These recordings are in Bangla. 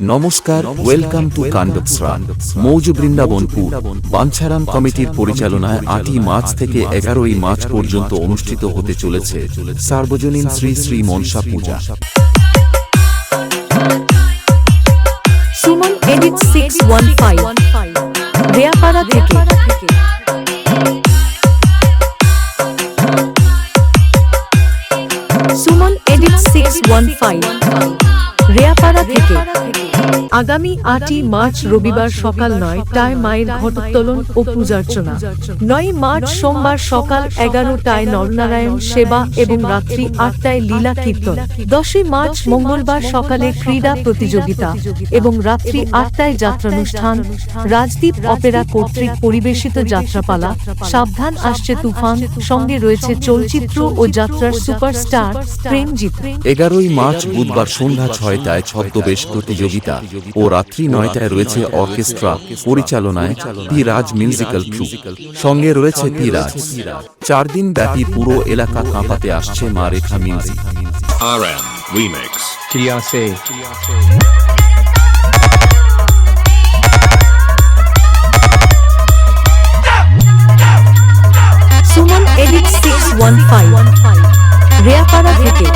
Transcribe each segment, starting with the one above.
নমস্কার, ওয়েলকাম টু কান্ডপসরা। মৌজ বৃন্দাবনপুর বাঞ্ছারাম কমিটির পরিচালনায় 8ই মার্চ থেকে 11ই মার্চ পর্যন্ত অনুষ্ঠিত হতে চলেছে সার্বজনীন শ্রী শ্রী মনসা পূজা। সুমন এডিট 615 রেয়াপাড়া থেকে। সুমন এডিট 615 রেয়াপাড়া থেকে। আগামী 8ই মার্চ রবিবার সকাল 9টায় মায়ের ঘটোত্তোলন ও পূজার্চনা। 9 মার্চ সোমবার সকাল 11টায় নরনারায়ণ সেবা এবং রাত্রি 8টায় লীলা কীর্তন। 10ই মার্চ মঙ্গলবার সকালে ক্রীড়া প্রতিযোগিতা এবং রাত্রি 8টায় যাত্রানুষ্ঠান। রাজদীপ অপেরা কর্তৃক পরিবেশিত যাত্রাপালা। সাবধান আসছে তুফান। সঙ্গে রয়েছে চলচ্চিত্র ও যাত্রার সুপারস্টার প্রেমজিৎ। 11ই মার্চ বুধবার সন্ধ্যা 6টায় ছদ্মবেশ প্রতিযোগিতা ও রাত্রি 9টায় রয়েছে অর্কেস্ট্রা পরিচালনায় পি রাজ মিউজিক্যাল ট্রু। সঙ্গে রয়েছে পি রাজ। 4 দিন ব্যাপী পুরো এলাকা কাঁপাতে আসছে Maa Rekha music. RM Remix. Kiase. Suman edit 615 Reyapara থেকে।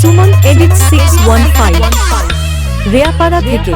সুমন এডিট 615 রেয়াপাড়া থেকে।